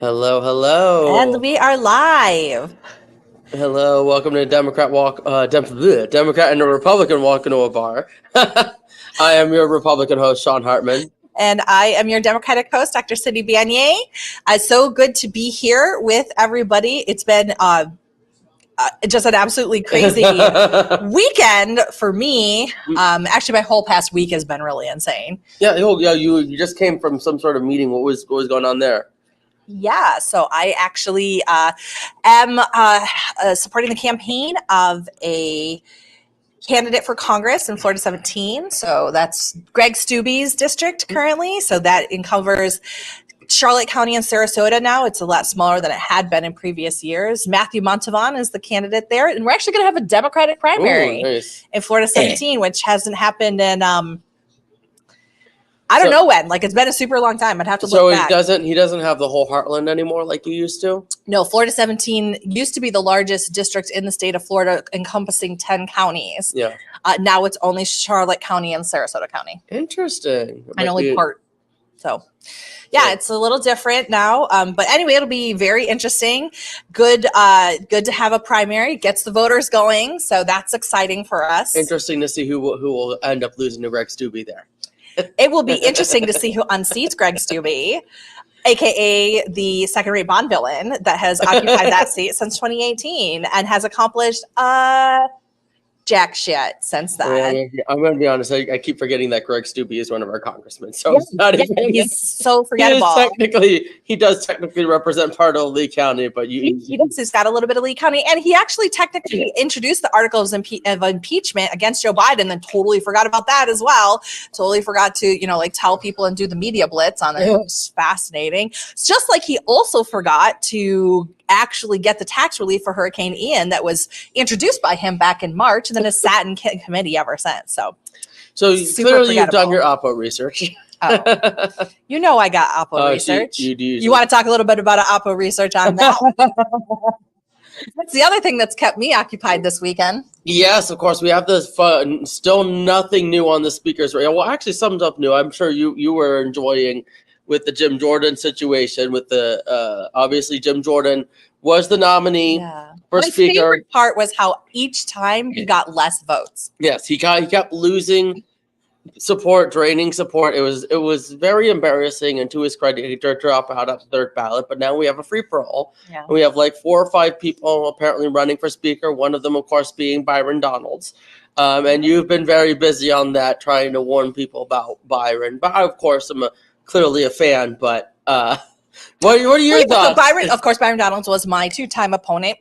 Hello, hello, And we are live. hello. Welcome to Democrat and a Republican walk into a bar. I am your Republican host, Sean Hartman. And I am your Democratic host, Dr. Cindy Bianier. So good to be here with everybody. It's been just an absolutely crazy weekend for me. Actually, my whole past week has been really insane. Yeah. You just came from some sort of meeting. What was going on there? Yeah, so I actually am supporting the campaign of a candidate for Congress in Florida 17. So that's Greg Stubbe's district currently. So that covers Charlotte County and Sarasota now. It's a lot smaller than it had been in previous years. Matthew Montavon is the candidate there. And we're actually going to have a Democratic primary Nice. in Florida 17, which hasn't happened in I don't know when. Like, it's been a super long time. I'd have to look back. So he doesn't have the whole Heartland anymore like you used to? No, Florida 17 used to be the largest district in the state of Florida, encompassing 10 counties. Yeah. Now it's only Charlotte County and Sarasota County. Interesting. And only part. So, yeah, it's a little different now. But anyway, it'll be very interesting. Good to have a primary. Gets the voters going. So that's exciting for us. Interesting to see who will end up losing to Greg Stubbe there. It will be interesting to see who unseats Greg Stubbe, aka the second-rate bond villain that has occupied that seat since 2018 and has accomplished jack shit since then. I'm going to be honest. I keep forgetting that Greg Stubbe is one of our congressmen. So it's not even, he's so forgettable. He does technically represent part of Lee County, but he's got a little bit of Lee County, and he actually technically introduced the articles of impeachment against Joe Biden, and totally forgot about that as well. Totally forgot to tell people and do the media blitz on it. It was fascinating. It's just like he also forgot to actually get the tax relief for Hurricane Ian that was introduced by him back in March, and then has sat in committee ever since. So clearly you've done your Oppo research. Oh. I got Oppo research. You want to talk a little bit about Oppo research on that? That's the other thing that's kept me occupied this weekend. Yes, of course. We have this still nothing new on the speakers. Well, actually, some stuff new. I'm sure you were enjoying with the Jim Jordan situation. With the obviously Jim Jordan was the nominee for speaker. My favorite part was how each time he got less votes. Yes, he kept losing support, draining support. It was very embarrassing, and to his credit, he did drop out at the third ballot. But now we have a free for all. Yeah. We have like 4 or 5 people apparently running for speaker. One of them, of course, being Byron Donalds. And you've been very busy on that, trying to warn people about Byron. But I, of course, am clearly a fan. But what are your thoughts? Byron Donalds was my 2-time opponent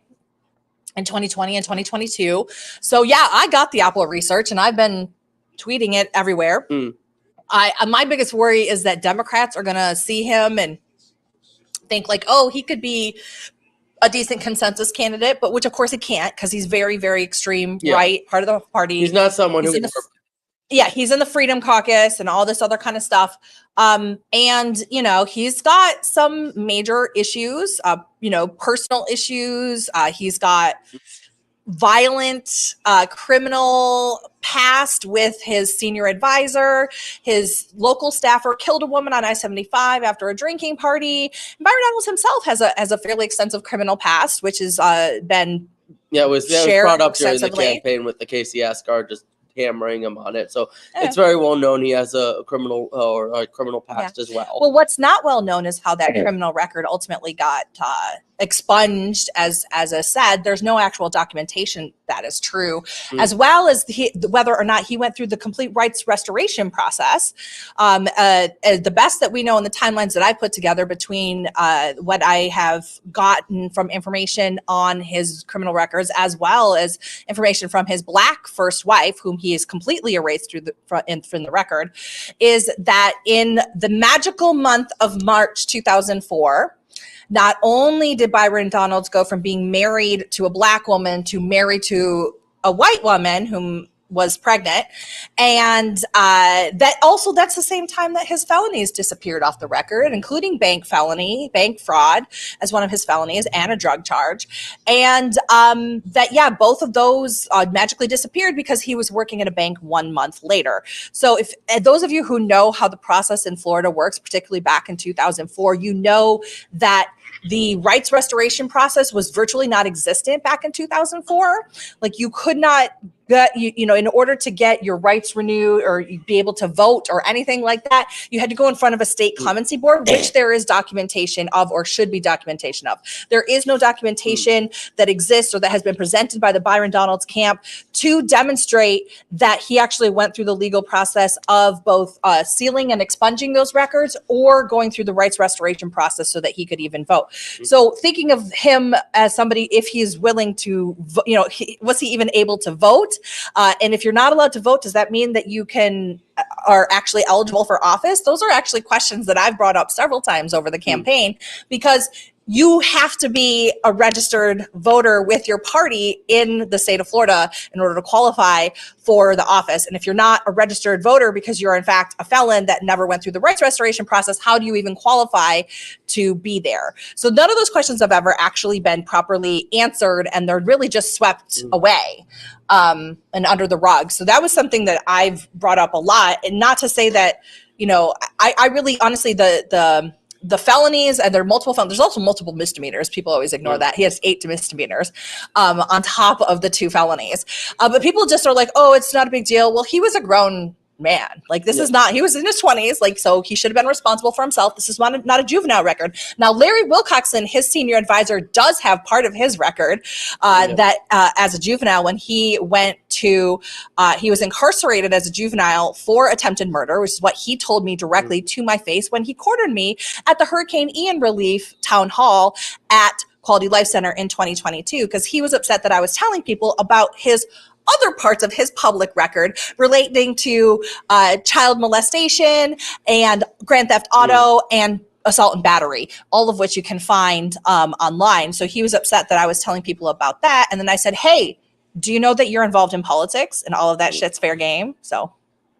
in 2020 and 2022. So yeah, I got the Apple research, and I've been tweeting it everywhere. My biggest worry is that Democrats are going to see him and think like, oh, he could be a decent consensus candidate, but which of course he can't, because he's very, very extreme right, part of the party. He's not someone who. He's in the Freedom Caucus and all this other kind of stuff. And he's got some major issues, personal issues. He's got violent criminal past with his senior advisor. His local staffer killed a woman on I-75 after a drinking party. And Byron Donalds himself has a fairly extensive criminal past, which has been it was brought up during the campaign with the Casey Asgard just hammering him on it. So it's very well known he has a criminal past as well. Well, what's not well known is how that criminal record ultimately got expunged. As I said, there's no actual documentation that is true, as well as whether or not he went through the complete rights restoration process. The best that we know in the timelines that I put together between what I have gotten from information on his criminal records, as well as information from his Black first wife, whom he is completely erased from the record, is that in the magical month of March 2004, not only did Byron Donalds go from being married to a Black woman to married to a white woman whom was pregnant, and that's the same time that his felonies disappeared off the record, including bank fraud as one of his felonies, and a drug charge, and both of those magically disappeared because he was working at a bank 1 month later. So if those of you who know how the process in Florida works, particularly back in 2004, you know that the rights restoration process was virtually not existent back in 2004. Like you could not get, in order to get your rights renewed or be able to vote or anything like that, you had to go in front of a state clemency board, which there is documentation of or should be documentation of. There is no documentation that exists or that has been presented by the Byron Donalds camp to demonstrate that he actually went through the legal process of both sealing and expunging those records or going through the rights restoration process so that he could even vote. So thinking of him as somebody, if he's willing to, was he even able to vote? And if you're not allowed to vote, does that mean that you are actually eligible for office? Those are actually questions that I've brought up several times over the campaign, because you have to be a registered voter with your party in the state of Florida in order to qualify for the office. And if you're not a registered voter because you're in fact a felon that never went through the rights restoration process, how do you even qualify to be there? So none of those questions have ever actually been properly answered, and they're really just swept away and under the rug. So that was something that I've brought up a lot, and not to say that, I really honestly, the felonies, and there are multiple felonies. There's also multiple misdemeanors. People always ignore that. He has 8 misdemeanors on top of the 2 felonies. But people just are like, oh, it's not a big deal. Well, he was a grown man. Like this is not, he was in his 20s. Like, so he should have been responsible for himself. This is not a juvenile record. Now, Larry Wilcoxon, his senior advisor, does have part of his record that as a juvenile, when he went to, he was incarcerated as a juvenile for attempted murder, which is what he told me directly to my face when he cornered me at the Hurricane Ian relief town hall at Quality Life Center in 2022, because he was upset that I was telling people about his other parts of his public record relating to child molestation and grand theft auto and assault and battery, all of which you can find online. So he was upset that I was telling people about that. And then I said, hey, do you know that you're involved in politics and all of that shit's fair game? So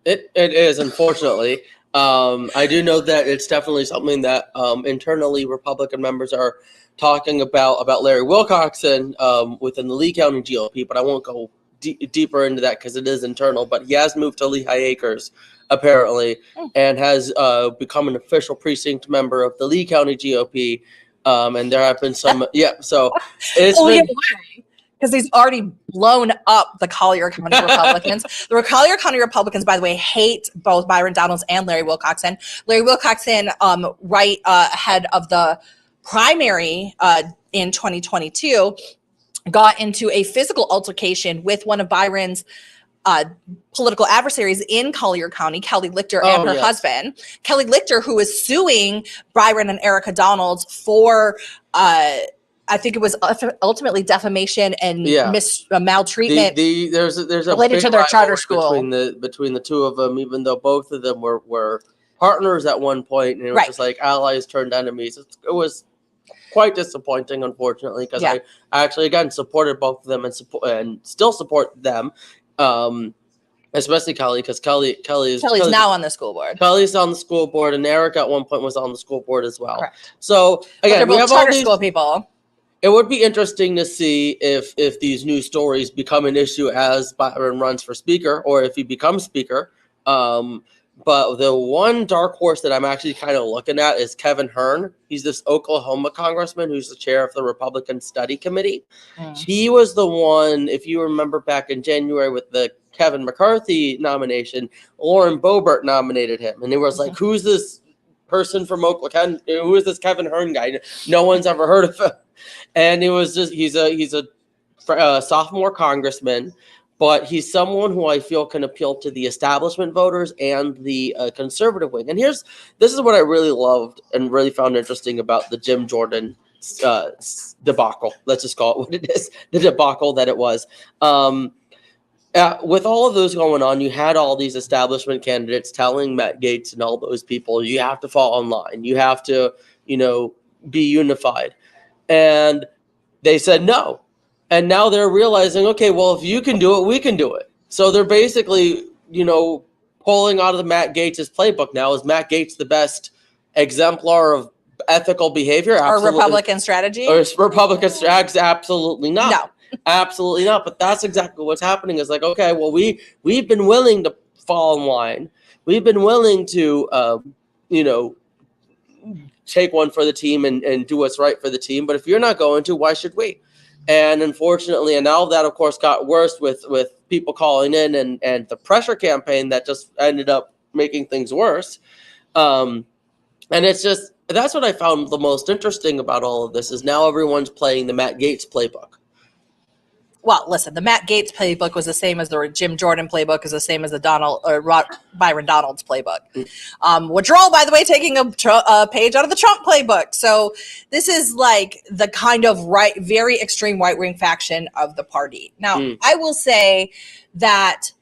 it is, unfortunately. I do know that it's definitely something that internally Republican members are talking about Larry Wilcoxon within the Lee County GOP, but I won't go deeper into that because it is internal. But he has moved to Lehigh Acres apparently and has become an official precinct member of the Lee County GOP, and there have been some so it's because he's already blown up the Collier County Republicans. The Collier County Republicans, by the way, hate both Byron Donalds and Larry Wilcoxon. Larry Wilcoxon, right ahead of the primary in 2022, got into a physical altercation with one of Byron's political adversaries in Collier County, Kelly Lichter, and her husband. Kelly Lichter, who is suing Byron and Erica Donalds for I think it was ultimately defamation and maltreatment. There's a related to their charter school between the two of them, even though both of them were partners at one point, and it was just like allies turned enemies. It was quite disappointing, unfortunately, because I actually again supported both of them and still support them, especially Kelly, because Kelly's now on the school board. Kelly's on the school board, and Erica at one point was on the school board as well. Correct. So again, we have charter all these school people. It would be interesting to see if these new stories become an issue as Byron runs for speaker, or if he becomes speaker. But the one dark horse that I'm actually kind of looking at is Kevin Hearn. He's this Oklahoma congressman who's the chair of the Republican Study Committee. He was the one, if you remember back in January with the Kevin McCarthy nomination, Lauren Boebert nominated him. And it was like, who's this person from Oklahoma? Who is this Kevin Hearn guy? No one's ever heard of him. And it was just, he's a sophomore congressman, but he's someone who I feel can appeal to the establishment voters and the conservative wing. And this is what I really loved and really found interesting about the Jim Jordan debacle. Let's just call it what it is, the debacle that it was. With all of those going on, you had all these establishment candidates telling Matt Gaetz and all those people, you have to fall in line. You have to, be unified. And they said no. And now they're realizing, okay, well, if you can do it, we can do it. So they're basically, pulling out of the Matt Gaetz' playbook now. Is Matt Gaetz the best exemplar of ethical behavior? Absolutely. Or Republican strategy? Or Republican strategy? Absolutely not. No. Absolutely not. But that's exactly what's happening. Is like, okay, well, we've been willing to fall in line. We've been willing to, take one for the team and do what's right for the team. But if you're not going to, why should we? And unfortunately, and now that, of course, got worse with people calling in and the pressure campaign that just ended up making things worse. And it's just, that's what I found the most interesting about all of this is now everyone's playing the Matt Gaetz playbook. Well, listen, the Matt Gaetz playbook was the same as the Jim Jordan playbook, is the same as the Byron Donalds playbook, which are all, by the way, taking a page out of the Trump playbook. So this is like the kind of very extreme right-wing faction of the party. Now, I will say that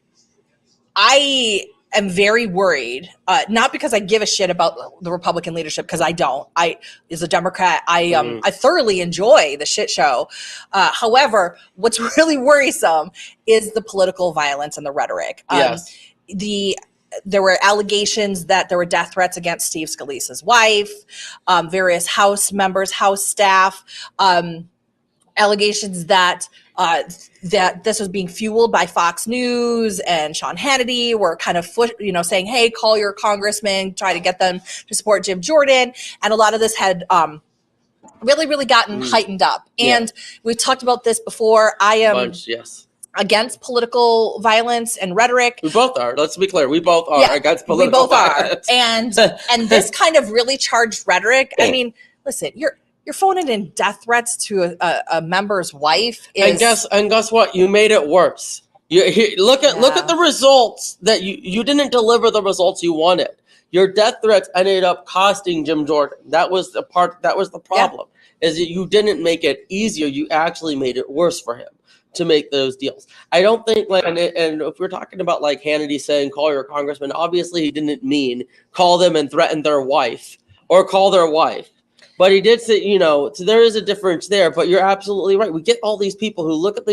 I am very worried, not because I give a shit about the Republican leadership, because I don't. As a Democrat, I thoroughly enjoy the shit show. However, what's really worrisome is the political violence and the rhetoric. Yes. There were allegations that there were death threats against Steve Scalise's wife, various House members, House staff, allegations that this was being fueled by Fox News and Sean Hannity were kind of saying, hey, call your congressman, try to get them to support Jim Jordan. And a lot of this had really gotten heightened up. And we've talked about this before. I am against political violence and rhetoric. We both are. Let's be clear. We both are against political violence. And this kind of really charged rhetoric. I mean, listen, you're phoning in death threats to a member's wife. And guess what? You made it worse. Look at the results that you didn't deliver the results you wanted. Your death threats ended up costing Jim Jordan. That was the problem. Is that you didn't make it easier. You actually made it worse for him to make those deals. I don't think and if we're talking about like Hannity saying call your congressman, obviously he didn't mean call them and threaten their wife or call their wife. But he did say, so there is a difference there. But you're absolutely right. We get all these people who look at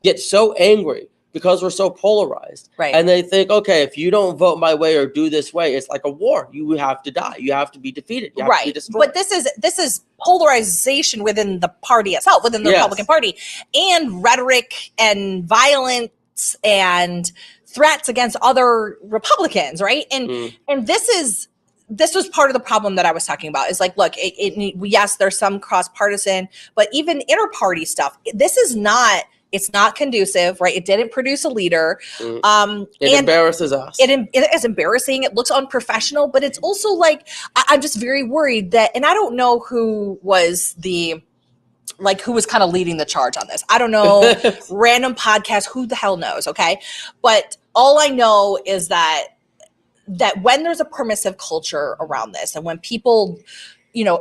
get so angry because we're so polarized. Right. And they think, okay, if you don't vote my way or do this way, it's like a war. You have to die. You have to be defeated. You have to be destroyed. But this is polarization within the party itself, within the Republican Party, and rhetoric and violence and threats against other Republicans, right? And this was part of the problem that I was talking about. Is like, look, yes, there's some cross-partisan, but even inter-party stuff. It's not conducive, right? It didn't produce a leader. It embarrasses us. It is embarrassing. It looks unprofessional, but it's also like, I'm just very worried that, and I don't know who was who was kind of leading the charge on this. I don't know, random podcast, who the hell knows, okay? But all I know is that when there's a permissive culture around this and when people,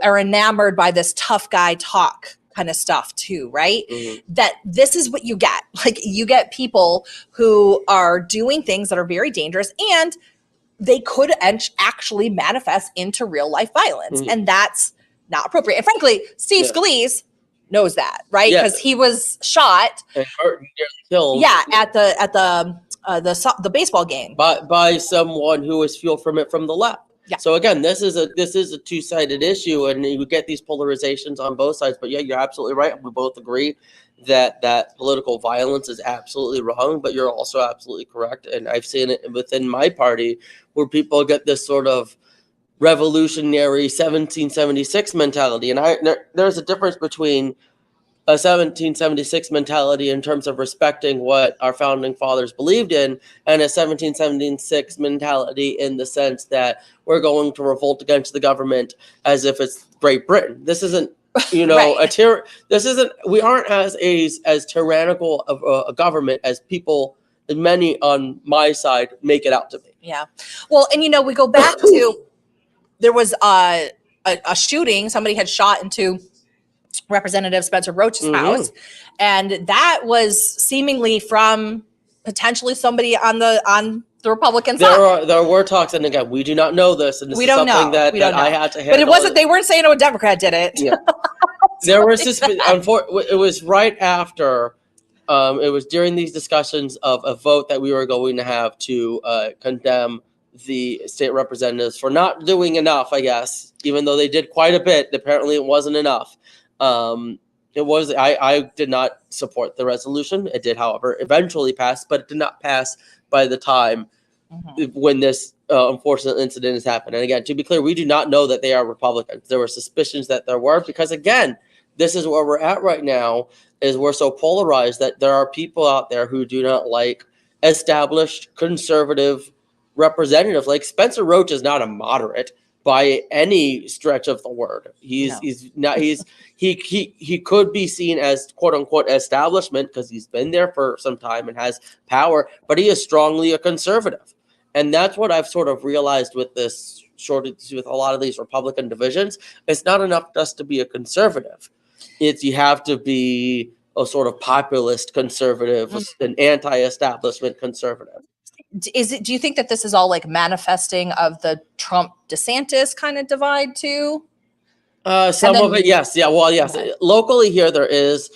are enamored by this tough guy talk kind of stuff too, right? That this is what you get. Like you get people who are doing things that are very dangerous and they could actually manifest into real life violence. And that's not appropriate. And frankly, Steve Scalise knows that, right? Because he was shot and hurt and killed. Yeah, at the baseball game by someone who was fueled from the left. Yeah. So again, this is a two-sided issue, and you get these polarizations on both sides. But yeah, you're absolutely right. We both agree that political violence is absolutely wrong. But you're also absolutely correct, and I've seen it within my party where people get this sort of revolutionary 1776 mentality, and there's a difference between a 1776 mentality in terms of respecting what our founding fathers believed in, and a 1776 mentality in the sense that we're going to revolt against the government as if it's Great Britain. This isn't, right. We aren't as tyrannical of a government as people, many on my side, make it out to be. Yeah. Well, and we go back to, there was a shooting, somebody had shot into Representative Spencer Roach's house, and that was seemingly from potentially somebody on the Republican side. There were talks, and again, we do not know this, and this is something that I had to handle. But it wasn't. They weren't saying a Democrat did it. Yeah. There was this. It was right after. It was during these discussions of a vote that we were going to have to condemn the state representatives for not doing enough, I guess, even though they did quite a bit. Apparently, it wasn't enough. I did not support the resolution. It did, however, eventually pass, but it did not pass by the time when this unfortunate incident has happened. And again, to be clear, we do not know that they are Republicans. There were suspicions that there were, because again, this is where we're at right now, is we're so polarized that there are people out there who do not like established conservative representatives. Like Spencer Roach is not a moderate by any stretch of the word. He's not, he could be seen as quote unquote establishment because he's been there for some time and has power, but he is strongly a conservative. And that's what I've sort of realized with this shortage, with a lot of these Republican divisions. It's not enough just to be a conservative. You have to be a sort of populist conservative, an anti-establishment conservative. Do you think that this is all like manifesting of the Trump DeSantis kind of divide too? Some of it, yes. Yeah, well, yes. Okay. Locally here, there is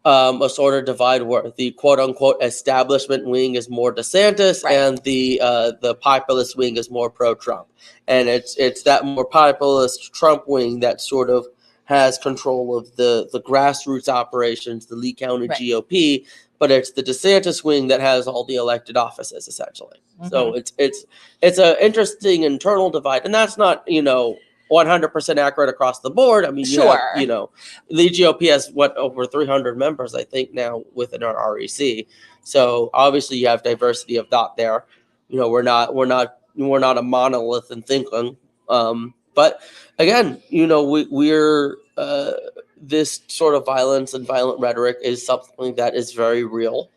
a sort of divide where the quote unquote establishment wing is more DeSantis, right, and the populist wing is more pro-Trump. And it's that more populist Trump wing that sort of has control of the grassroots operations, the Lee County right. GOP, but it's the DeSantis wing that has all the elected offices essentially. Mm-hmm. So it's an interesting internal divide, and that's not 100% accurate across the board. I mean, sure, the GOP has over 300 members, I think, now within our REC. So obviously you have diversity of thought there. We're not a monolith in thinking. But again, we're this sort of violence and violent rhetoric is something that is very real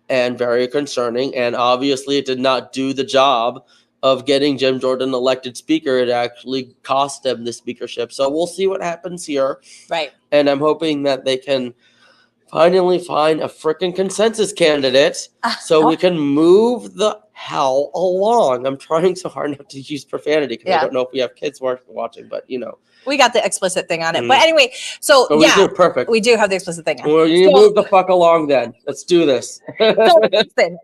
and very concerning. And obviously it did not do the job of getting Jim Jordan elected speaker. It actually cost them the speakership. So we'll see what happens here. Right. And I'm hoping that they can finally find a freaking consensus candidate so we can move the hell along. I'm trying so hard not to use profanity because I don't know if we have kids watching, but we got the explicit thing on it. But anyway, so we do, perfect. We do have the explicit thing on it. Well, you move the fuck along then. Let's do this. So listen,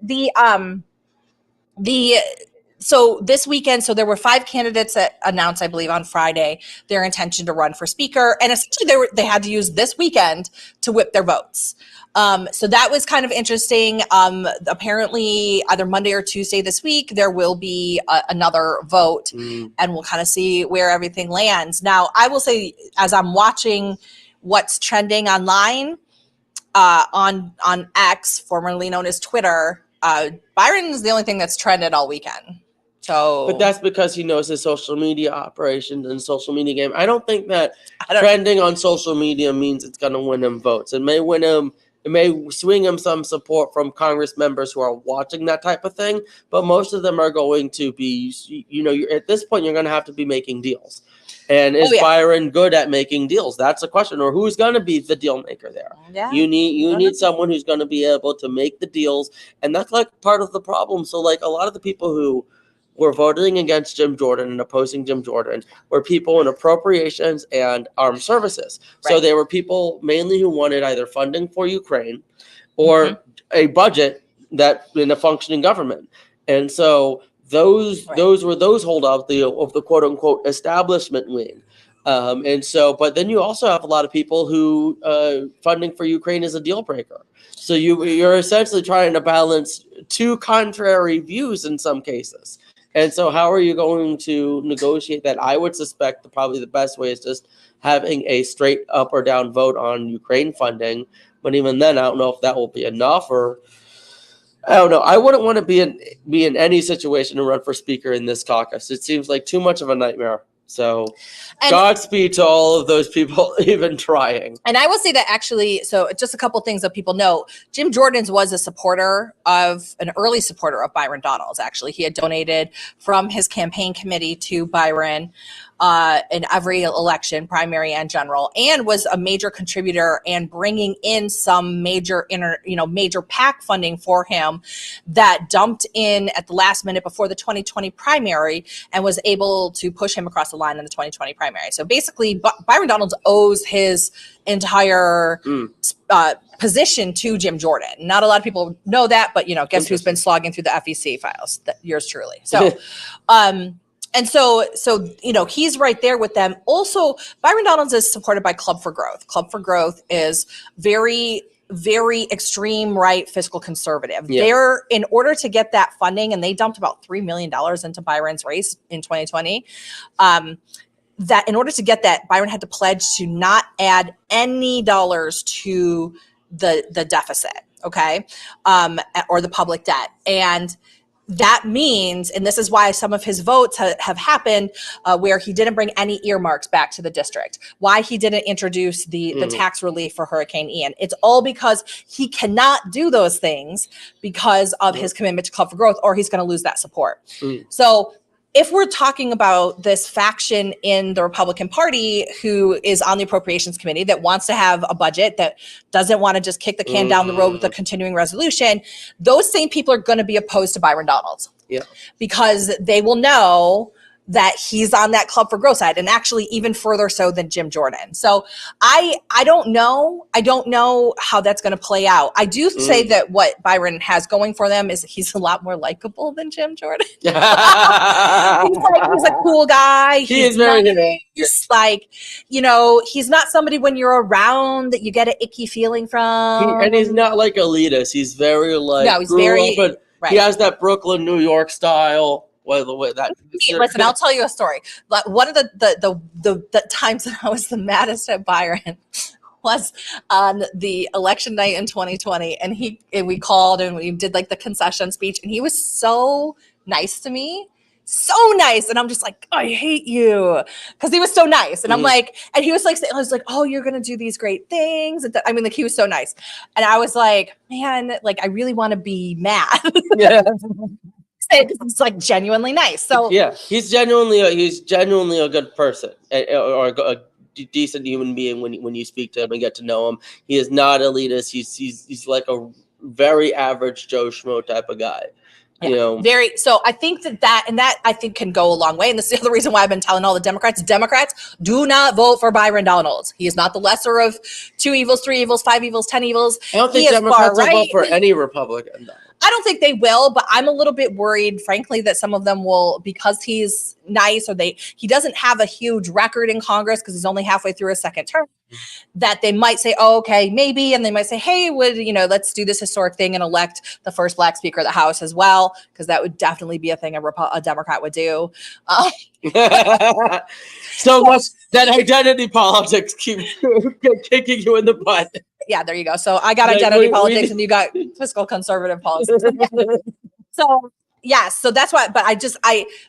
so this weekend, there were 5 candidates that announced, I believe, on Friday their intention to run for speaker, and essentially they had to use this weekend to whip their votes. So that was kind of interesting. Apparently, either Monday or Tuesday this week, there will be another vote, and we'll kind of see where everything lands. Now, I will say, as I'm watching what's trending online on X, formerly known as Twitter, Byron is the only thing that's trended all weekend. But that's because he knows his social media operations and social media game. I don't think that trending on social media means it's going to win him votes. It may win him. It may swing him some support from Congress members who are watching that type of thing. But most of them are going to be, at this point, you're going to have to be making deals. And is Byron good at making deals? That's a question. Or who's going to be the deal maker there? Yeah. You need someone who's going to be able to make the deals. And that's like part of the problem. So like a lot of the people who were voting against Jim Jordan and opposing Jim Jordan were people in appropriations and armed services. Right. So they were people mainly who wanted either funding for Ukraine or a budget that in a functioning government. And so those were those holdouts of the quote unquote establishment wing. But then you also have a lot of people who funding for Ukraine is a deal breaker. So you're essentially trying to balance two contrary views in some cases. And so how are you going to negotiate that? I would suspect probably the best way is just having a straight up or down vote on Ukraine funding. But even then, I don't know if that will be enough, or I don't know. I wouldn't want to be in any situation to run for speaker in this caucus. It seems like too much of a nightmare. So Godspeed to all of those people even trying. And I will say that actually, so just a couple things that people know, Jim Jordan's was an early supporter of Byron Donalds. Actually, he had donated from his campaign committee to Byron in every election, primary and general, and was a major contributor and bringing in some major PAC funding for him that dumped in at the last minute before the 2020 primary and was able to push him across the line in the 2020 primary. So basically, Byron Donalds owes his entire position to Jim Jordan. Not a lot of people know that, but guess who's been slogging through the FEC files? Yours truly. So, and so he's right there with them. Also, Byron Donalds is supported by Club for Growth. Club for Growth is very very extreme right fiscal conservative. Yeah. They're, in order to get that funding, and they dumped about $3 million into Byron's race in 2020. That in order to get that, Byron had to pledge to not add any dollars to the deficit, okay, or the public debt. And that means, and this is why some of his votes have happened where he didn't bring any earmarks back to the district, why he didn't introduce the tax relief for Hurricane Ian. It's all because he cannot do those things because of his commitment to Club for Growth, or he's going to lose that support. So if we're talking about this faction in the Republican Party who is on the Appropriations Committee that wants to have a budget, that doesn't want to just kick the can down the road with a continuing resolution, those same people are going to be opposed to Byron Donalds. Yeah. Because they will know that he's on that Club for Growth side, and actually even further so than Jim Jordan. So I don't know. I don't know how that's going to play out. I do say that what Byron has going for them is he's a lot more likable than Jim Jordan. He's a cool guy. He is very good. Just like, you know, he's not somebody when you're around that you get an icky feeling from. And he's not like elitist. He's very like, no, he's very, right. He has that Brooklyn, New York style. Listen, I'll tell you a story. One of the times that I was the maddest at Byron was on the election night in 2020, and we called and we did like the concession speech, and he was so nice to me. So nice. And I'm just like, I hate you. Because he was so nice. And I'm like, and he was like, I was like, oh, you're going to do these great things. And I mean, like, he was so nice. And I was like, man, like, I really want to be mad. Yeah. It's like genuinely nice. So yeah, he's genuinely a good person, or a decent human being when you speak to him and get to know him. He is not elitist. He's like a very average Joe Schmo type of guy. Yeah, you know, very. So I think that I think can go a long way. And this is the other reason why I've been telling all the Democrats do not vote for Byron Donalds. He is not the lesser of 2 evils, 3 evils, 5 evils, 10 evils. I don't think Democrats will vote for any Republican, though. I don't think they will, but I'm a little bit worried, frankly, that some of them will, because he's nice, or he doesn't have a huge record in Congress because he's only halfway through his second term, that they might say, oh, okay, maybe. And they might say, hey, let's do this historic thing and elect the first Black Speaker of the House as well, because that would definitely be a thing a Democrat would do. So much that identity politics keep kicking you in the butt. Yeah, there you go. So I got identity politics and you got fiscal conservative politics. So yeah, so that's why, but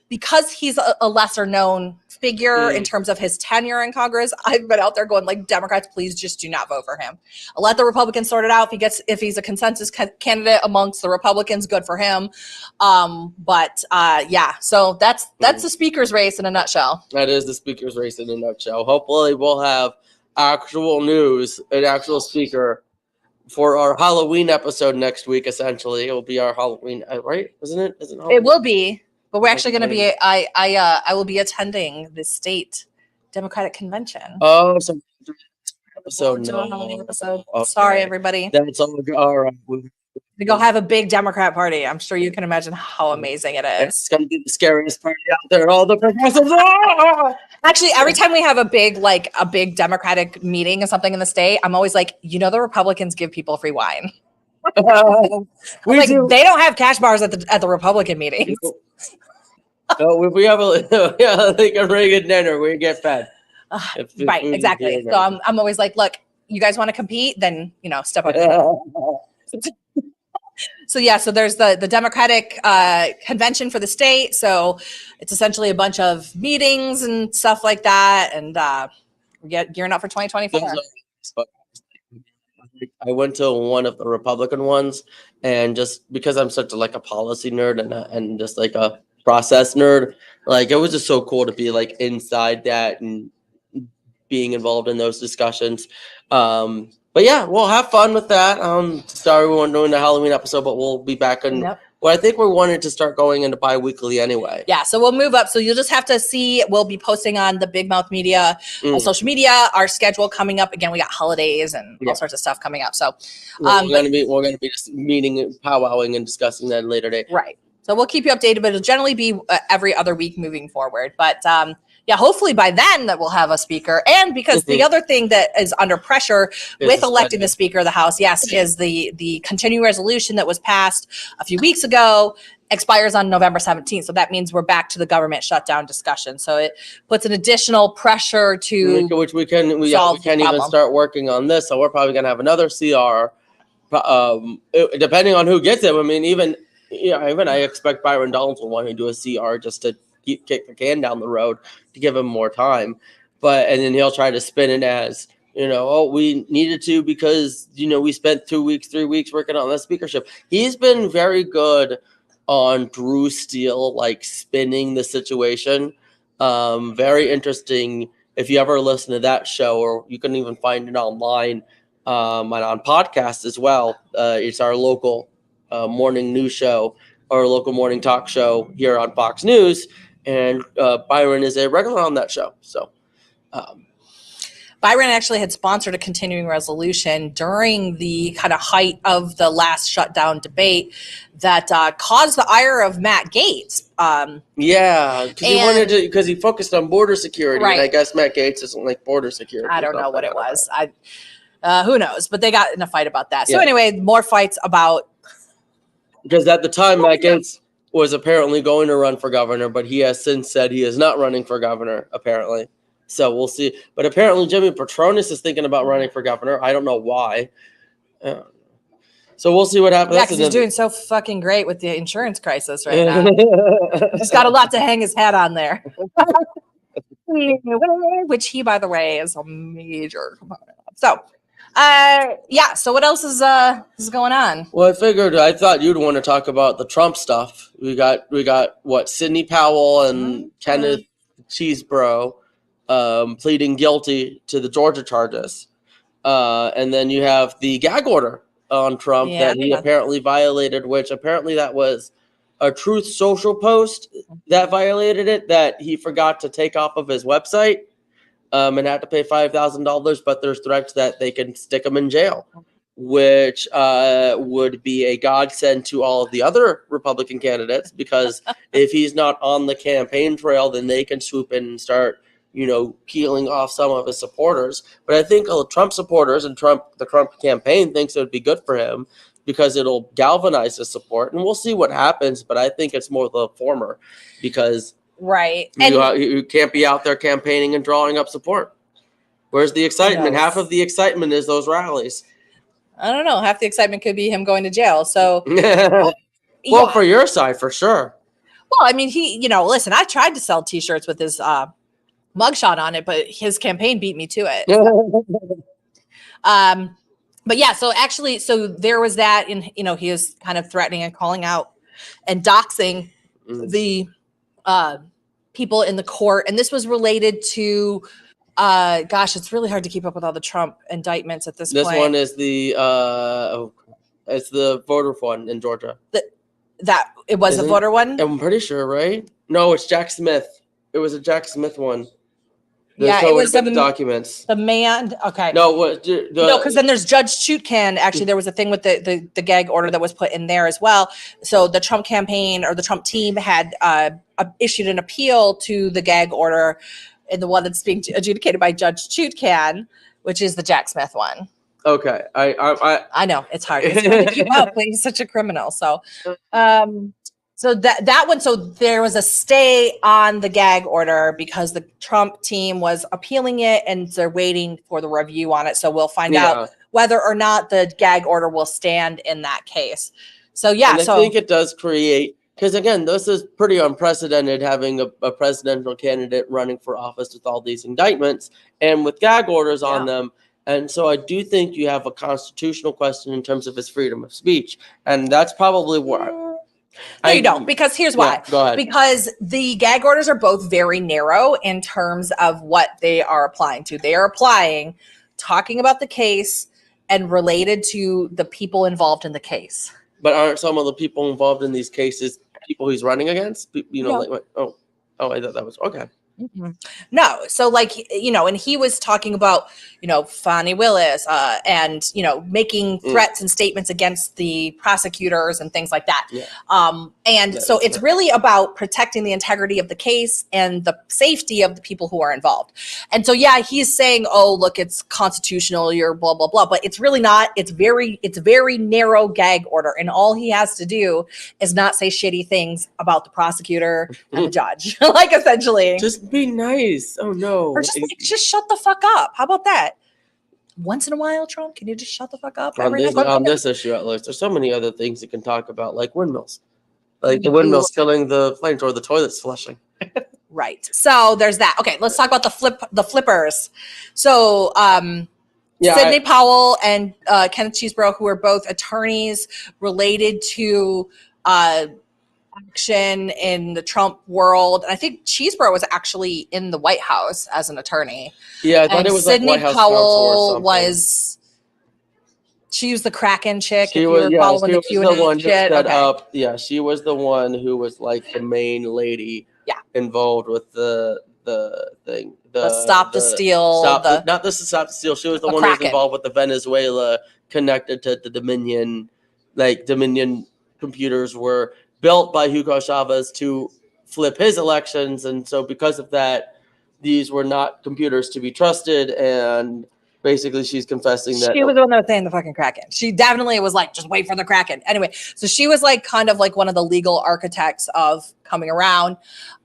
because he's a lesser known figure in terms of his tenure in Congress, I've been out there going like, Democrats, please just do not vote for him. Let the Republicans sort it out. If he's a consensus candidate amongst the Republicans, good for him. Yeah, so that's the speaker's race in a nutshell. That is the speaker's race in a nutshell. Hopefully we'll have actual news, an actual speaker for our Halloween episode next week. Essentially, it will be our Halloween, right? Isn't it? It will be, but we're actually going to be. I will be attending the state Democratic convention. Oh, so episode. Okay. Sorry, everybody. That's all right. We go have a big Democrat party. I'm sure you can imagine how amazing it is. It's going to be the scariest party out there. All the progressives. Actually, every time we have a big Democratic meeting or something in the state, I'm always like, the Republicans give people free wine. They don't have cash bars at the Republican meetings. So if we have a Reagan dinner, we get fed. Right, exactly. So I'm always like, look, you guys want to compete? Then step up. So yeah, so there's the Democratic convention for the state. So it's essentially a bunch of meetings and stuff like that, and we're gearing up for 2024. I went to one of the Republican ones, and just because I'm such a policy nerd and just like a process nerd, like it was just so cool to be like inside that and being involved in those discussions. But yeah, we'll have fun with that. Sorry we weren't doing the Halloween episode, but we'll be back on. Yep. Well, I think we wanted to start going into bi-weekly anyway. Yeah, so we'll move up. So you'll just have to see. We'll be posting on the Big Mouth Media on social media. Our schedule coming up again. We got holidays and all sorts of stuff coming up. So we're gonna be just meeting, powwowing, and discussing that at a later date. Right. So we'll keep you updated, but it'll generally be every other week moving forward. But Yeah, hopefully by then that we'll have a speaker. And because the other thing that is under pressure with electing the Speaker of the House, yes, is the continuing resolution that was passed a few weeks ago expires on November 17th. So that means we're back to the government shutdown discussion. So it puts an additional pressure to which we can't even start working on this. So we're probably going to have another CR, depending on who gets it. I mean, even I expect Byron Donalds will want to do a CR just to kick the can down the road to give him more time, and then he'll try to spin it as we needed to because we spent 2 weeks, 3 weeks working on the speakership. He's been very good on Drew Steele, like spinning the situation. Very interesting. If you ever listen to that show, or you can even find it online and on podcast as well. It's our local morning news show, or local morning talk show here on Fox News. And Byron is a regular on that show. So Byron actually had sponsored a continuing resolution during the kind of height of the last shutdown debate that caused the ire of Matt Gaetz. Because he focused on border security, right. And I guess Matt Gaetz doesn't like border security. I don't know what it was. Who knows? But they got in a fight about that. So anyway, more fights about. Because at the time, Matt Gaetz was apparently going to run for governor, but he has since said he is not running for governor, apparently. So we'll see. But apparently Jimmy Petronis is thinking about running for governor. I don't know why. So we'll see what happens. Yeah, because he's doing so fucking great with the insurance crisis right now. He's got a lot to hang his hat on there. Which he, by the way, is a major component of. So, so what else is going on? Well, I thought you'd want to talk about the Trump stuff. We got Sidney Powell and Kenneth Cheesebro pleading guilty to the Georgia charges. And then you have the gag order on Trump that he apparently violated, which apparently that was a Truth Social post that violated it, that he forgot to take off of his website. And had to pay $5,000, but there's threats that they can stick him in jail, which would be a godsend to all of the other Republican candidates, because if he's not on the campaign trail, then they can swoop in and start, peeling off some of his supporters. But I think Trump supporters and the Trump campaign thinks it would be good for him because it'll galvanize his support, and we'll see what happens. But I think it's more the former, because right. You can't be out there campaigning and drawing up support. Where's the excitement? Half of the excitement is those rallies. I don't know. Half the excitement could be him going to jail. So, for your side, for sure. Well, I mean, listen, I tried to sell T-shirts with his mugshot on it, but his campaign beat me to it. But yeah, so there was that, and he was kind of threatening and calling out and doxing the people in the court, and this was related to it's really hard to keep up with all the Trump indictments at this point. This one is it's the voter one in Georgia. That it was a voter one? I'm pretty sure, right? No, it's Jack Smith. It was a Jack Smith one. It was the documents. The man. Okay. No, because then there's Judge Chutkan. Actually, there was a thing with the gag order that was put in there as well. So the Trump campaign, or the Trump team, had issued an appeal to the gag order, and the one that's being adjudicated by Judge Chutkan, which is the Jack Smith one. Okay, I know it's hard. It's hard to keep up. He's such a criminal. So, So that one, so there was a stay on the gag order because the Trump team was appealing it, and they're waiting for the review on it. So we'll find out whether or not the gag order will stand in that case. So I think it does create, because again, this is pretty unprecedented, having a presidential candidate running for office with all these indictments and with gag orders on them. And so I do think you have a constitutional question in terms of his freedom of speech, and that's probably why. No, you don't, because here's why. Go ahead. Because the gag orders are both very narrow in terms of what they are applying to. They are applying, talking about the case and related to the people involved in the case. But aren't some of the people involved in these cases people he's running against? I thought that was okay. Mm-hmm. No. So and he was talking about, Fani Willis and, making threats and statements against the prosecutors and things like that. Yeah. And so it's really about protecting the integrity of the case and the safety of the people who are involved. And so, yeah, he's saying, oh, look, it's constitutional, you're blah, blah, blah. But it's really not. It's very narrow gag order. And all he has to do is not say shitty things about the prosecutor and the judge. Like, essentially. Just be nice. Oh, no. Or just shut the fuck up. How about that? Once in a while, Trump, can you just shut the fuck up? On this issue, at least, there's so many other things you can talk about, like windmills. Like the windmill's killing the flames or the toilet's flushing. Right. So there's that. Okay, let's talk about the flippers. So Sidney Powell and Kenneth Chesebro, who are both attorneys related to action in the Trump world. And I think Chesebro was actually in the White House as an attorney. Yeah, I thought it was Sidney like White House Powell was. She was the Kraken chick. She was, following the Q&A one shit. Set up. Yeah, she was the one who was like the main lady. Involved with the thing. The Stop the Steal. Not the Stop the Steal. She was the one who was involved with the Venezuela connected to the Dominion. Like Dominion computers were built by Hugo Chavez to flip his elections, and so because of that, these were not computers to be trusted. And basically, she's confessing that she was the one that was saying the fucking Kraken. She definitely was like, just wait for the Kraken. Anyway, so she was like kind of like one of the legal architects of coming around.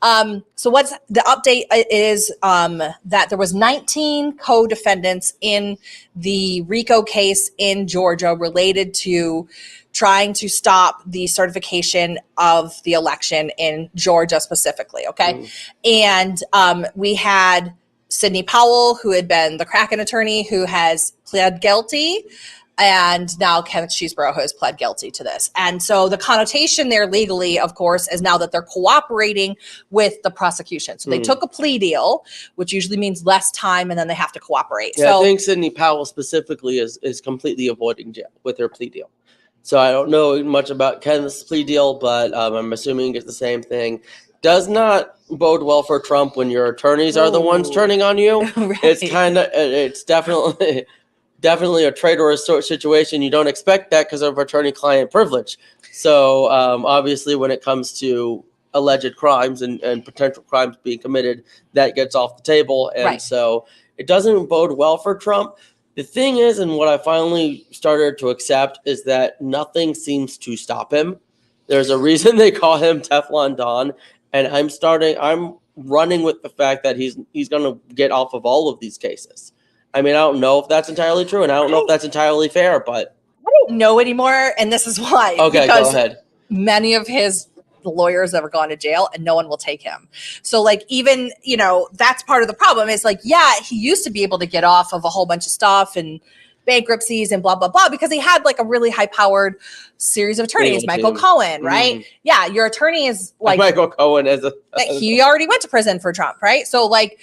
So what's the update is that there was 19 co-defendants in the RICO case in Georgia related to trying to stop the certification of the election in Georgia specifically. Okay. And we had Sidney Powell, who had been the Kraken attorney, who has pled guilty, and now Kenneth Chesebro has pled guilty to this. And so the connotation there legally, of course, is now that they're cooperating with the prosecution. So they took a plea deal, which usually means less time, and then they have to cooperate. Yeah, so I think Sidney Powell specifically is completely avoiding jail with her plea deal. So I don't know much about Kenneth's plea deal, but I'm assuming it's the same thing. Does not bode well for Trump when your attorneys are the ones turning on you. Right. It's definitely a traitorous situation. You don't expect that because of attorney-client privilege. So obviously when it comes to alleged crimes and potential crimes being committed, that gets off the table. And so it doesn't bode well for Trump. The thing is, and what I finally started to accept, is that nothing seems to stop him. There's a reason they call him Teflon Don. And I'm running with the fact that he's going to get off of all of these cases. I mean, I don't know if that's entirely true, and I don't know if that's entirely fair, but I don't know anymore, and this is why. Okay, go ahead. Many of his lawyers have gone to jail, and no one will take him. So, like, even, that's part of the problem. Is like, yeah, he used to be able to get off of a whole bunch of stuff and bankruptcies and blah, blah, blah, because he had like a really high-powered series of attorneys. Michael Cohen, right? Yeah, your attorney is like Michael Cohen he already went to prison for Trump, right? So like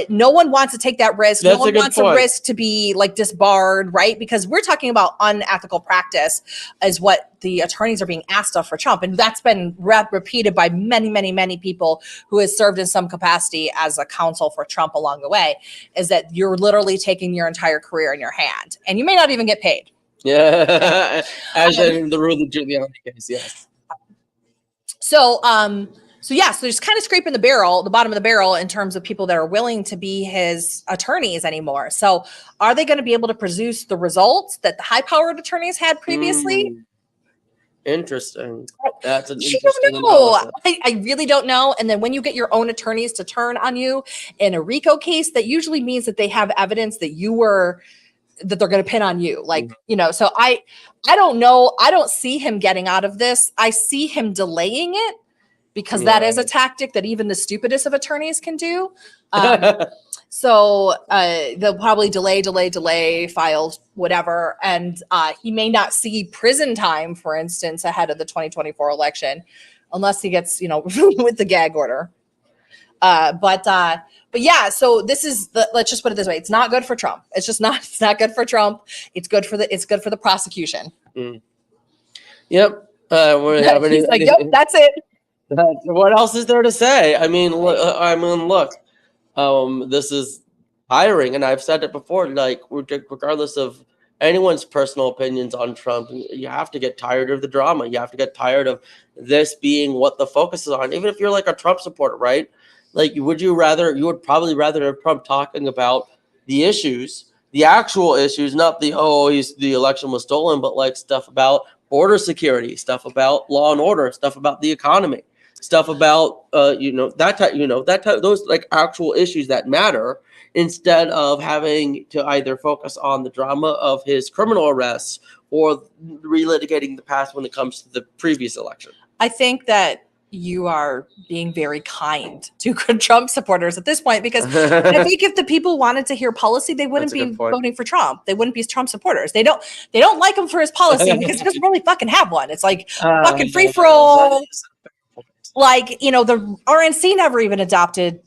no one wants to take that risk. No one wants a risk to be like disbarred, right? Because we're talking about unethical practice is what the attorneys are being asked of for Trump. And that's been repeated by many, many, many people who has served in some capacity as a counsel for Trump along the way, is that you're literally taking your entire career in your hand and you may not even get paid. Yeah. As in the Rudy Giuliani case, yes. So there's kind of scraping the bottom of the barrel in terms of people that are willing to be his attorneys anymore. So are they going to be able to produce the results that the high-powered attorneys had previously? Interesting. That's an interesting analysis. I really don't know. And then when you get your own attorneys to turn on you in a RICO case, that usually means that they have evidence that they're going to pin on you. Like, so I don't know. I don't see him getting out of this. I see him delaying it, because that is a tactic that even the stupidest of attorneys can do. So they'll probably delay, file whatever. And he may not see prison time, for instance, ahead of the 2024 election, unless he gets, with the gag order. But yeah, so this is let's just put it this way. It's not good for Trump. It's not good for Trump. It's good for the prosecution. Yep. He's like, yep, that's it. What else is there to say? I mean, look, this is hiring, and I've said it before. Like, regardless of anyone's personal opinions on Trump. You have to get tired of the drama. You have to get tired of this being what the focus is on. Even if you're like a Trump supporter, right? Like, you would probably rather have Trump talking about the issues, the actual issues, not the, the election was stolen, but like stuff about border security, stuff about law and order, stuff about the economy, stuff about those like actual issues that matter, instead of having to either focus on the drama of his criminal arrests or relitigating the past when it comes to the previous election. I think that you are being very kind to Trump supporters at this point, because I think if the people wanted to hear policy, they wouldn't be voting for Trump. They wouldn't be Trump supporters. They don't like him for his policy because he doesn't really fucking have one. It's like fucking free for all. Like, you know, the RNC never even adopted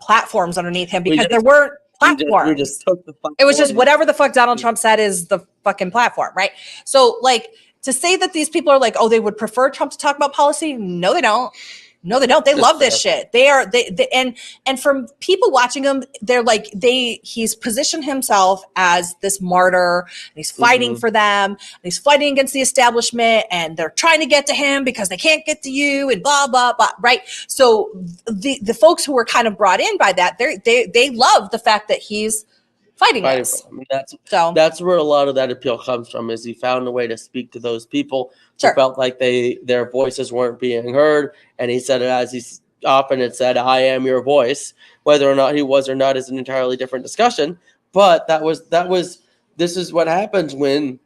platforms underneath him because there weren't platforms. It was just whatever the fuck Donald Trump said is the fucking platform, right? So, like, to say that these people are like, oh, they would prefer Trump to talk about policy. No, they don't. No, they don't. They love this shit. And from people watching him, they're like, he's positioned himself as this martyr, and he's fighting for them, and he's fighting against the establishment, and they're trying to get to him because they can't get to you, and blah, blah, blah, right? So the folks who were kind of brought in by that, they love the fact that he's fighting this. I mean, that's where a lot of that appeal comes from, is he found a way to speak to those people who felt like their voices weren't being heard, and he said it as he's often had said, I am your voice. Whether or not he was or not is an entirely different discussion, but this is what happens when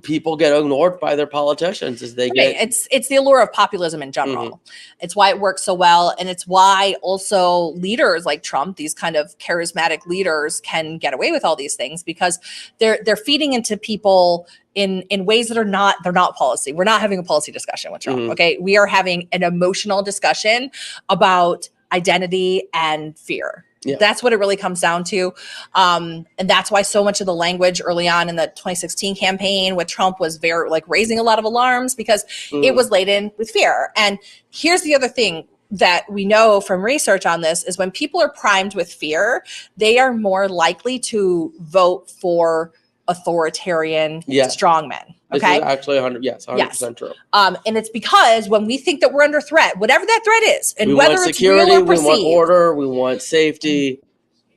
people get ignored by their politicians, is it's the allure of populism in general. It's why it works so well, and it's why also leaders like Trump, these kind of charismatic leaders, can get away with all these things, because they're feeding into people in ways that they're not policy. We're not having a policy discussion with Trump. Okay, we are having an emotional discussion about identity and fear. Yeah. That's what it really comes down to. And that's why so much of the language early on in the 2016 campaign with Trump was very like raising a lot of alarms, because it was laden with fear. And here's the other thing that we know from research on this is when people are primed with fear, they are more likely to vote for authoritarian strongmen. Okay, this is actually 100% true. And it's because when we think that we're under threat, whatever that threat is, and we whether want it's security, real or perceived, we want order, we want safety,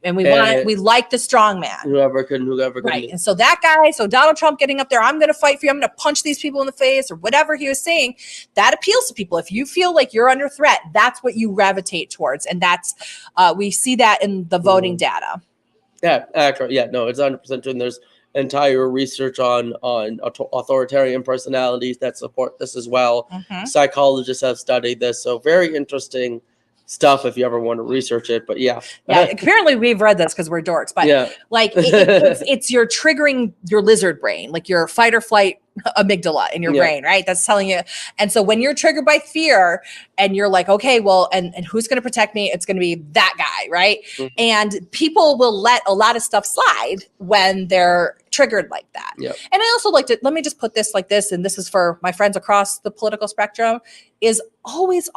and we like the strong man, whoever can. Right, and so Donald Trump getting up there, I'm going to fight for you, I'm going to punch these people in the face, or whatever he was saying, that appeals to people. If you feel like you're under threat, that's what you gravitate towards, and that's we see that in the voting data. Yeah, accurate. Yeah, no, it's 100% true. And there's entire research on authoritarian personalities that support this as well. Psychologists have studied this, so very interesting stuff if you ever want to research it. But yeah, apparently we've read this because we're dorks, but like it's you're triggering your lizard brain, like your fight or flight amygdala in your brain, right? That's telling you. And so when you're triggered by fear and you're like, okay, well, and who's going to protect me? It's going to be that guy, right? And people will let a lot of stuff slide when they're triggered like that. And I also like to, let me just put this like this, and this is for my friends across the political spectrum, is always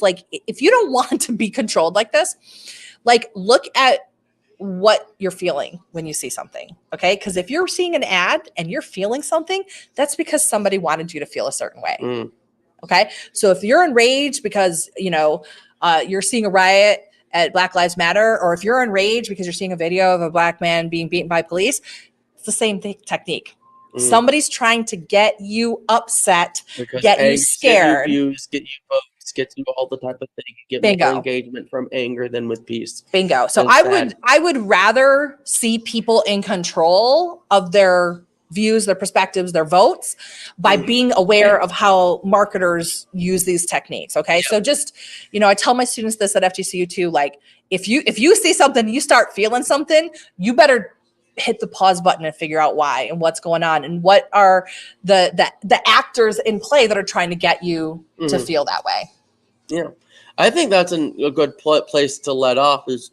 like, if you don't want to be controlled like this, like look at what you're feeling when you see something, okay? Because if you're seeing an ad and you're feeling something, that's because somebody wanted you to feel a certain way, okay? So if you're enraged because, you're seeing a riot at Black Lives Matter, or if you're enraged because you're seeing a video of a Black man being beaten by police, it's the same technique. Somebody's trying to get you upset, get you scared. Get you views, get you votes, get you all the type of thing. You get more engagement from anger than with peace. Bingo. So I would rather see people in control of their views, their perspectives, their votes, by being aware of how marketers use these techniques. Okay. So just, I tell my students this at FGCU too, like if you see something, you start feeling something, you better hit the pause button and figure out why and what's going on and what are the actors in play that are trying to get you to feel that way. Yeah. I think that's a good place to let off is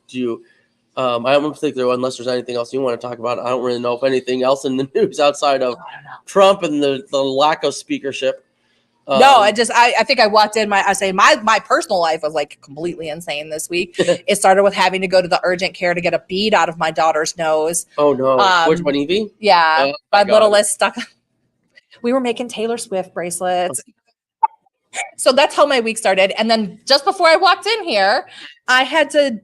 I don't think unless there's anything else you want to talk about. I don't really know if anything else in the news outside of Trump and the lack of speakership. No, I think I walked in my personal life was like completely insane this week. It started with having to go to the urgent care to get a bead out of my daughter's nose. Oh no. Which one, Evie? Yeah. My littlest stuck. We were making Taylor Swift bracelets. So that's how my week started. And then just before I walked in here, I had to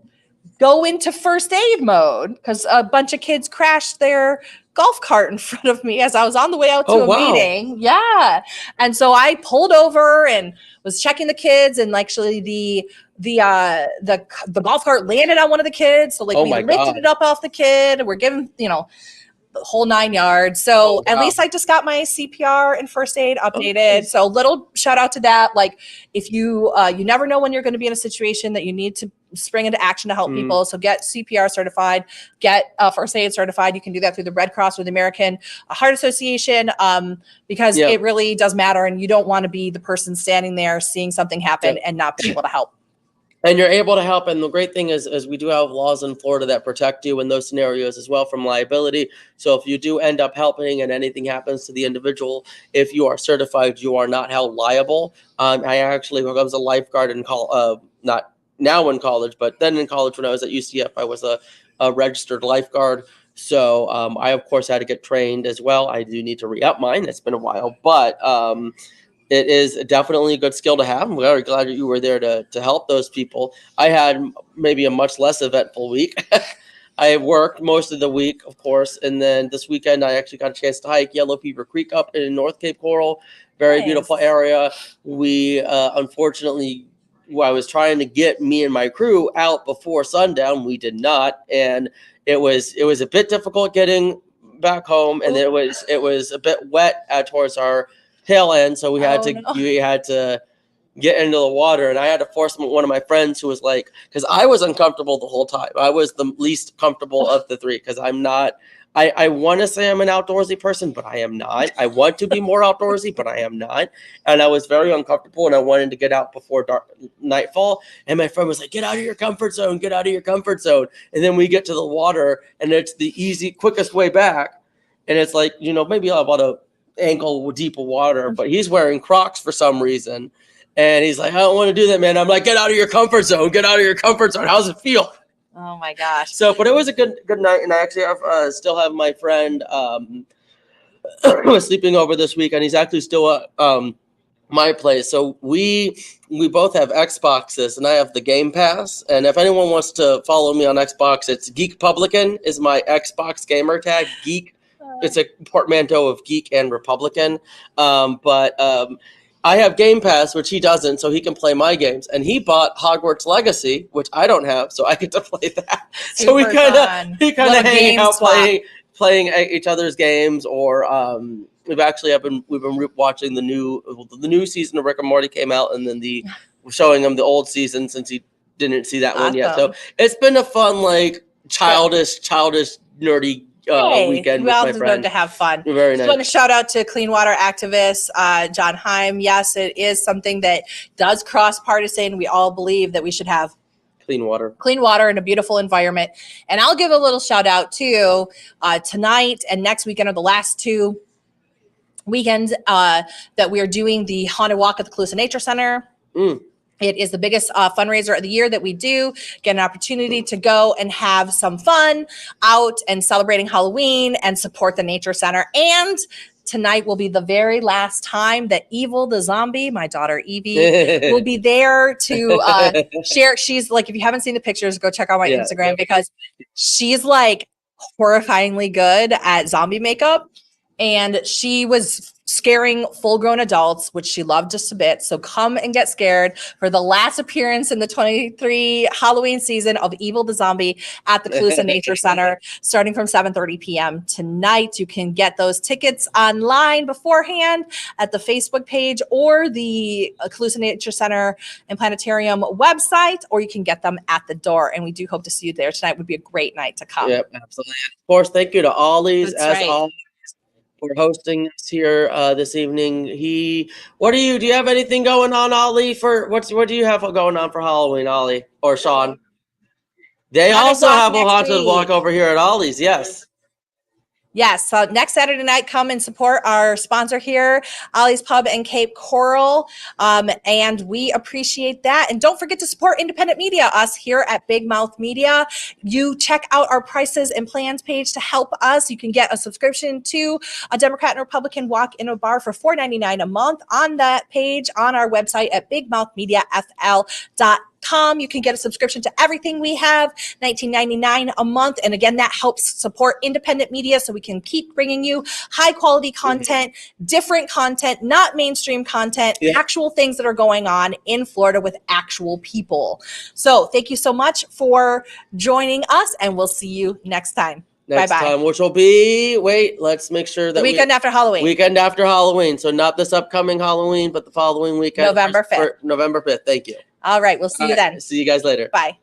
go into first aid mode because a bunch of kids crashed their golf cart in front of me as I was on the way out to a meeting. Yeah. And so I pulled over and was checking the kids, and actually the golf cart landed on one of the kids. So we lifted it up off the kid. We're giving, the whole 9 yards. So at least I just got my CPR and first aid updated. So little shout out to that. If you never know when you're going to be in a situation that you need to spring into action to help people. So get CPR certified, get first aid certified. You can do that through the Red Cross or the American Heart Association, because it really does matter. And you don't want to be the person standing there seeing something happen and not be able to help. And you're able to help. And the great thing is we do have laws in Florida that protect you in those scenarios as well from liability. So if you do end up helping and anything happens to the individual, if you are certified, you are not held liable. I was a lifeguard in not now in college, but then in college when I was at UCF, I was a registered lifeguard. So I, of course, had to get trained as well. I do need to re-up mine. It's been a while, but it is definitely a good skill to have. I'm very glad that you were there to help those people. I had maybe a much less eventful week. I worked most of the week, of course, and then this weekend I actually got a chance to hike Yellow Fever Creek up in North Cape Coral. Very beautiful area. We unfortunately, I was trying to get me and my crew out before sundown. We did not, and it was a bit difficult getting back home, and it was a bit wet towards our tail end, so we had to get into the water, and I had to force one of my friends who was because I was uncomfortable the whole time. I was the least comfortable of the three because I'm not. I want to say I'm an outdoorsy person, but I am not. I want to be more outdoorsy, but I am not. And I was very uncomfortable, and I wanted to get out before nightfall. And my friend was like, "Get out of your comfort zone! Get out of your comfort zone!" And then we get to the water, and it's the quickest way back. And it's maybe about a ankle deep of water, but he's wearing Crocs for some reason, and he's like, "I don't want to do that, man." I'm like, "Get out of your comfort zone, get out of your comfort zone." How's it feel? Oh my gosh. So but it was a good night, and I actually still have my friend was sleeping over this week, and he's actually still at my place. So we both have Xboxes, and I have the Game Pass, and if anyone wants to follow me on Xbox, it's Geek Publican is my Xbox gamer tag. Geek, it's a portmanteau of geek and Republican. But I have Game Pass, which he doesn't, so he can play my games. And he bought Hogwarts Legacy, which I don't have, so I get to play that. So we kind of hang out playing each other's games, or we've been watching the new season of Rick and Morty came out, and then we're showing him the old season since he didn't see that one yet. So it's been a fun, childish, nerdy weekend with my friend. To have fun. Very nice. Just want to shout out to clean water activist John Heim. Yes, it is something that does cross partisan. We all believe that we should have clean water and a beautiful environment. And I'll give a little shout out too. Tonight and next weekend are the last 2 weekends that we are doing the Haunted Walk at the Calusa Nature Center. It is the biggest fundraiser of the year that we do. Get an opportunity to go and have some fun out and celebrating Halloween and support the Nature Center. And tonight will be the very last time that Evil the zombie, my daughter Evie, will be there to share. She's if you haven't seen the pictures, go check out my Instagram, because she's horrifyingly good at zombie makeup. And she was scaring full-grown adults, which she loved just a bit. So come and get scared for the last appearance in the 23 Halloween season of Evil the Zombie at the Calusa Nature Center, starting from 7:30 p.m. tonight. You can get those tickets online beforehand at the Facebook page or the Calusa Nature Center and Planetarium website, or you can get them at the door. And we do hope to see you there tonight. Would be a great night to come. Yep, absolutely. Of course, thank you to Ollie's always for hosting us here this evening. Do you have anything going on, Ollie? What do you have going on for Halloween, Ollie or Sean? They also have a haunted walk over here at Ollie's. Yes. Yes. So next Saturday night, come and support our sponsor here, Ollie's Pub in Cape Coral. And we appreciate that. And don't forget to support independent media, us here at Big Mouth Media. You check out our prices and plans page to help us. You can get a subscription to a Democrat and Republican walk in a bar for $4.99 a month on that page on our website at bigmouthmediafl.com. You can get a subscription to everything we have, $19.99 a month. And again, that helps support independent media so we can keep bringing you high quality content, different content, not mainstream content, actual things that are going on in Florida with actual people. So thank you so much for joining us, and we'll see you next time. Next Bye-bye. time, which will be, let's make sure that the weekend after Halloween. Weekend after Halloween. So not this upcoming Halloween, but the following weekend. November 5th. November 5th. Thank you. All right. We'll see you then. See you guys later. Bye.